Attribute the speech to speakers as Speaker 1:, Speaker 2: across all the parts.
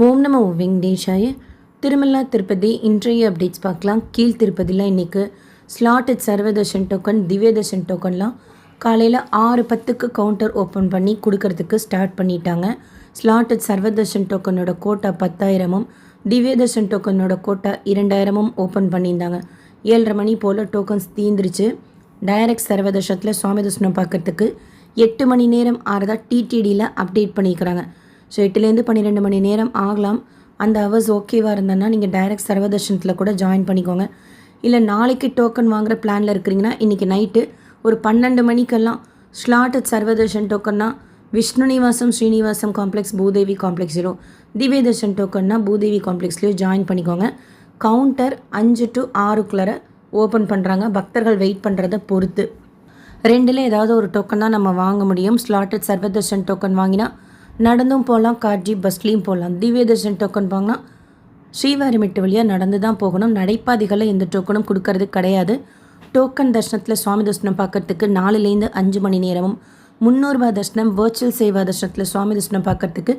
Speaker 1: ஓம் நமோ வெங்கடேஷாய. திருமலா திருப்பதி இன்றைய அப்டேட்ஸ் பார்க்கலாம். கீழ் திருப்பதியில் இன்றைக்கி ஸ்லாட்டட் சர்வதர்ஷன் டோக்கன், திவ்ய தர்ஷன் டோக்கன்லாம் காலையில் 6:10 கவுண்டர் ஓப்பன் பண்ணி கொடுக்கறதுக்கு ஸ்டார்ட் பண்ணிட்டாங்க. ஸ்லாட்டட் சர்வதர்ஷன் டோக்கனோட கோட்டா 10,000ம், திவ்ய தர்ஷன் டோக்கனோட கோட்டா 2,000ம் ஓப்பன் பண்ணியிருந்தாங்க. 7:30 மணி போல் டோக்கன்ஸ் தீந்துருச்சு. டைரக்ட் சர்வதர்ஷனத்தில் சுவாமி தர்ஷனம் பார்க்குறதுக்கு 8 மணி நேரம் ஆறதா டிடிடியில் அப்டேட் பண்ணிக்கிறாங்க. ஸோ 8லேருந்து 12 மணி நேரம் ஆகலாம். அந்த ஹவர்ஸ் ஓகேவாக இருந்ததுன்னா நீங்கள் டைரக்ட் சர்வதர்ஷனத்தில் கூட ஜாயின் பண்ணிக்கோங்க. இல்லை நாளைக்கு டோக்கன் வாங்குகிற பிளானில் இருக்கிறீங்கன்னா இன்றைக்கி நைட்டு ஒரு 12 மணிக்கெல்லாம் ஸ்லாட்டட் சர்வதர்ஷன் டோக்கன்னா விஷ்ணு நிவாசம் ஸ்ரீனிவாசம் காம்ப்ளெக்ஸ், பூதேவி காம்ப்ளெக்ஸிலோ, திவ்ய தர்ஷன் டோக்கன்னா பூதேவி காம்ப்ளெக்ஸ்லையோ ஜாயின் பண்ணிக்கோங்க. கவுண்டர் 5 to 6 ஓப்பன் பண்ணுறாங்க. பக்தர்கள் வெயிட் பண்ணுறதை பொறுத்து 2ல் ஏதாவது ஒரு டோக்கன் தான் நம்ம வாங்க முடியும். ஸ்லாட்டட் சர்வதர்ஷன் டோக்கன் வாங்கினா நடந்தும் போகலாம், கார்ஜி பஸ்லேயும் போகலாம். திவ்ய தர்ஷன் டோக்கன் வாங்கினா ஸ்ரீவாரிமெட்டு வழியாக நடந்து தான் போகணும். நடைபாதைகளில் எந்த டோக்கனும் கொடுக்கறது கிடையாது. டோக்கன் தர்ஷனத்தில் சுவாமி தர்ஷனம் பார்க்குறதுக்கு 4லேருந்து 5 மணி நேரமும், 300 ரூபாய் தர்ஷனம் வர்ச்சுவல் சேவா தர்ஷனத்தில் சுவாமி தர்ஷனம் பார்க்குறதுக்கு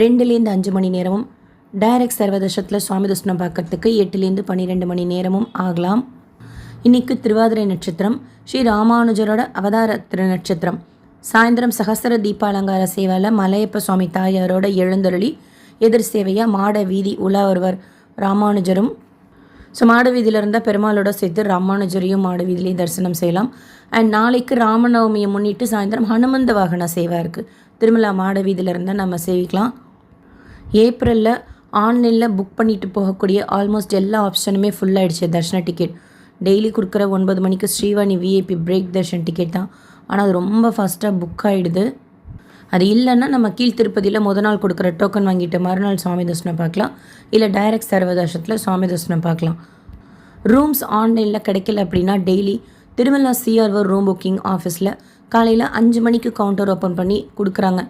Speaker 1: 2லேருந்து 5 மணி நேரமும், டைரக்ட் சர்வ தர்ஷனத்தில் சுவாமி தர்ஷனம் பார்க்குறதுக்கு 8லேருந்து 12 மணி நேரமும் ஆகலாம். இன்றைக்கி திருவாதிரை நட்சத்திரம், ஸ்ரீ ராமானுஜரோட அவதார திரு நட்சத்திரம். சாயந்தரம் சகஸ்ர தீபாலங்கார சேவையில் மலையப்ப சுவாமி தாயாரோட எழுந்தருளி எதிர் சேவையாக மாட வீதி உலா வருவர் ராமானுஜரும். ஸோ மாட வீதியில் இருந்தால் பெருமாளோட சேர்த்து ராமானுஜரையும் மாட வீதியிலையும் தரிசனம் செய்யலாம். அண்ட் நாளைக்கு ராமநவமியை முன்னிட்டு சாயந்தரம் ஹனுமந்த வாகன சேவை இருக்குது. திருமலா மாட வீதியில் இருந்தால் நம்ம சேவிக்கலாம். ஏப்ரலில் ஆன்லைனில் புக் பண்ணிட்டு போகக்கூடிய ஆல்மோஸ்ட் எல்லா ஆப்ஷனுமே ஃபுல்லாகிடுச்சு. தர்ஷன டிக்கெட் டெய்லி கொடுக்குற 9 மணிக்கு Srivani VIP break Darshan ticket தான். ஆனால் அது ரொம்ப ஃபாஸ்ட்டாக புக் ஆகிடுது. அது இல்லைன்னா நம்ம கீழ் திருப்பதியில் முதல் நாள் கொடுக்குற டோக்கன் வாங்கிட்டு மறுநாள் சுவாமி தர்ஷனம் பார்க்கலாம். இல்லை டைரக்ட் சர்வதர்ஷனத்தில் சுவாமி தர்ஷனம் பார்க்கலாம். ரூம்ஸ் ஆன்லைனில் கிடைக்கல அப்படின்னா daily Tirumala CRO room booking ஆஃபீஸில் காலையில் 5 மணிக்கு கவுண்டர் ஓப்பன் பண்ணி கொடுக்குறாங்க.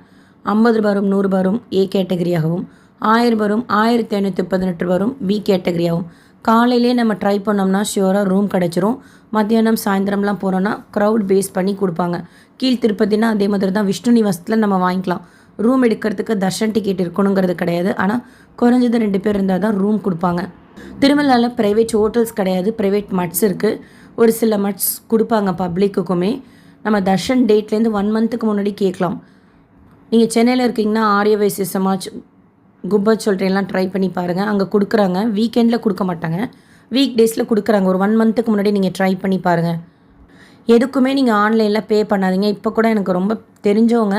Speaker 1: 50 ரூபாய் ரூம் 100 ரூபாய் ரூம் ஏ கேட்டகரியாகவும், 1000 ரூபாய் ரூம் 1518 ரூபாய் ரூம் பி கேட்டகரியாகவும். காலையிலே நம்ம ட்ரை பண்ணோம்னா ஷியோராக ரூம் கிடச்சிரும். மத்தியானம் சாயந்தரம்லாம் போகிறோன்னா க்ரௌட் பேஸ் பண்ணி கொடுப்பாங்க. கீழ் திருப்பதினா அதே மாதிரி தான். விஷ்ணு நிவாசத்தில் நம்ம வாங்கிக்கலாம். ரூம் எடுக்கிறதுக்கு தர்ஷன் டிக்கெட் இருக்கணுங்கிறது கிடையாது. ஆனால் குறைஞ்சது 2 பேர் இருந்தால் தான் ரூம் கொடுப்பாங்க. திருமலாவில் ப்ரைவேட் ஹோட்டல்ஸ் கிடையாது, ப்ரைவேட் மட்ஸ் இருக்குது. ஒரு சில மட்ஸ் கொடுப்பாங்க பப்ளிக்குக்குமே. நம்ம தர்ஷன் டேட்லேருந்து 1 மந்த்துக்கு முன்னாடி கேட்கலாம். நீங்கள் சென்னையில் இருக்கீங்கன்னா ஆரியவைசிய சமாஜ் குப்பத் சொல்கிறேன்லாம் ட்ரை பண்ணி பாருங்கள். அங்கே கொடுக்குறாங்க. வீக்கெண்டில் கொடுக்க மாட்டாங்க, வீக் டேஸில் கொடுக்குறாங்க. ஒரு 1 மந்த்துக்கு முன்னாடி நீங்கள் ட்ரை பண்ணி பாருங்கள். எதுக்குமே நீங்கள் ஆன்லைனில் பே பண்ணாதீங்க. இப்போ கூட எனக்கு ரொம்ப தெரிஞ்சவங்க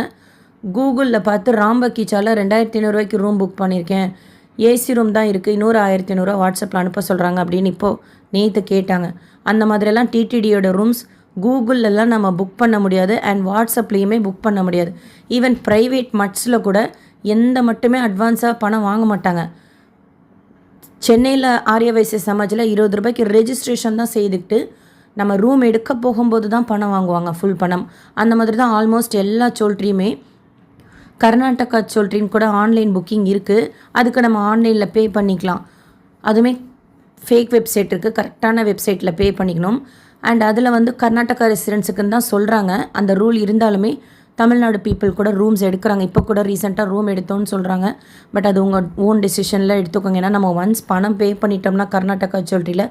Speaker 1: கூகுளில் பார்த்து ராம்பக்கீச்சால் 2,500 ரூபாய்க்கு ரூம் புக் பண்ணியிருக்கேன், ஏசி ரூம் தான் இருக்குது, இன்னொரு 1,500 ரூபா வாட்ஸ்அப்பில் அனுப்ப சொல்கிறாங்க அப்படின்னு இப்போது நேற்று கேட்டாங்க. அந்த மாதிரியெல்லாம் டிடிடியோட ரூம்ஸ் கூகுளெலாம் நம்ம புக் பண்ண முடியாது. அண்ட் வாட்ஸ்அப்லேயுமே புக் பண்ண முடியாது. ஈவன் ப்ரைவேட் மட்ஸில் கூட எந்த மட்டுமே அட்வான்ஸாக பணம் வாங்க மாட்டாங்க. சென்னையில் ஆரியவைசிய சமாஜில் 20 ரூபாய்க்கு ரெஜிஸ்ட்ரேஷன் தான் செய்துக்கிட்டு நம்ம ரூம் எடுக்க போகும்போது தான் பணம் வாங்குவாங்க, ஃபுல் பணம். அந்த மாதிரி தான் ஆல்மோஸ்ட் எல்லா சோல்ட்ரியுமே. கர்நாடகா சோல்ட்ரின்னு கூட ஆன்லைன் புக்கிங் இருக்குது. அதுக்கு நம்ம ஆன்லைனில் பே பண்ணிக்கலாம். அதுவுமே ஃபேக் வெப்சைட் இருக்குது, கரெக்டான வெப்சைட்டில் பே பண்ணிக்கணும். அண்ட் அதில் வந்து கர்நாடகா ரெசிடென்ஸுக்குன்னு தான் சொல்கிறாங்க. அந்த ரூல் இருந்தாலுமே தமிழ்நாடு பீப்புள் கூட ரூம்ஸ் எடுக்கிறாங்க. இப்போ கூட ரீசெண்டாக ரூம் எடுத்தோன்னு சொல்கிறாங்க. பட் அது உங்கள் ஓன் டெசிஷனில் எடுத்துக்கோங்க. ஏன்னா நம்ம ஒன்ஸ் பணம் பே பண்ணிட்டோம்னா கர்நாடகா சொல்லிட்டில்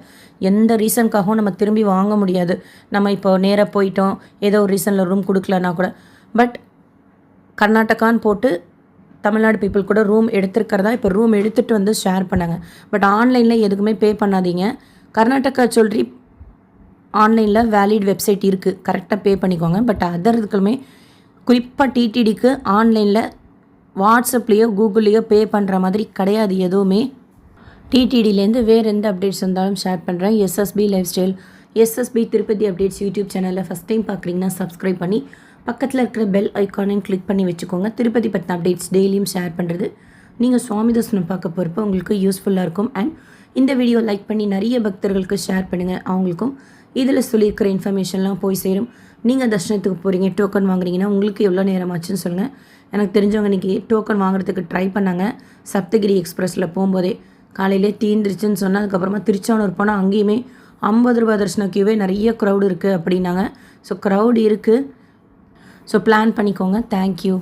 Speaker 1: எந்த ரீசனுக்காகவும் நம்ம திரும்பி வாங்க முடியாது. நம்ம இப்போ நேராக போயிட்டோம், ஏதோ ஒரு ரீசனில் ரூம் கொடுக்கலன்னா கூட. பட் கர்நாடகான்னு போட்டு தமிழ்நாடு பீப்புள் கூட ரூம் எடுத்துருக்கிறதா இப்போ ரூம் எடுத்துகிட்டு வந்து ஷேர் பண்ணாங்க. பட் ஆன்லைனில் எதுக்குமே பே பண்ணாதீங்க. கர்நாடகா சொல்லி ஆன்லைனில் வேலிட் வெப்சைட் இருக்குது, கரெக்டாக பே பண்ணிக்கோங்க. பட் அதர் இதுக்குமே குறிப்பாக டிடிடிக்கு ஆன்லைனில் வாட்ஸ்அப்லேயோ கூகுள்லேயோ பே பண்ணுற மாதிரி கிடையாது எதுவுமே. டிடிடிலேருந்து வேறு எந்த அப்டேட்ஸ் இருந்தாலும் ஷேர் பண்ணுறேன். SSP lifestyle, SSP Tirupati updates YouTube சேனலில் ஃபஸ்ட் டைம் பார்க்குறீங்கன்னா சப்ஸ்கிரைப் பண்ணி பக்கத்தில் இருக்கிற பெல் ஐக்கானையும் கிளிக் பண்ணி வச்சுக்கோங்க. திருப்பதி பற்றின அப்டேட்ஸ் டெய்லியும் ஷேர் பண்ணுறது நீங்கள் சுவாமி தர்ஷனம் பார்க்க போகிறப்ப உங்களுக்கு யூஸ்ஃபுல்லாக இருக்கும். அண்ட் இந்த வீடியோ லைக் பண்ணி நிறைய பக்தர்களுக்கு ஷேர் பண்ணுங்கள். அவங்களுக்கும் இதில் சொல்லியிருக்கிற இன்ஃபர்மேஷன்லாம் போய் சேரும். நீங்கள் தர்ஷனத்துக்கு போகிறீங்க, டோக்கன் வாங்குறீங்கன்னா உங்களுக்கு எவ்வளோ நேரம் ஆச்சுன்னு சொல்லுங்கள். எனக்கு தெரிஞ்சவங்க இன்றைக்கி டோக்கன் வாங்குறதுக்கு ட்ரை பண்ணாங்க. சப்தகிரி எக்ஸ்பிரஸில் போகும்போதே காலையிலே தீந்துருச்சுன்னு சொன்னால் அதுக்கப்புறமா திருச்சானூர் போனால் அங்கேயுமே 50 ரூபாய் தர்ஷன கியூவே நிறைய க்ரௌடு இருக்குது அப்படின்னாங்க. ஸோ க்ரௌட் இருக்குது. ஸோ பிளான் பண்ணிக்கோங்க. தேங்க்யூ.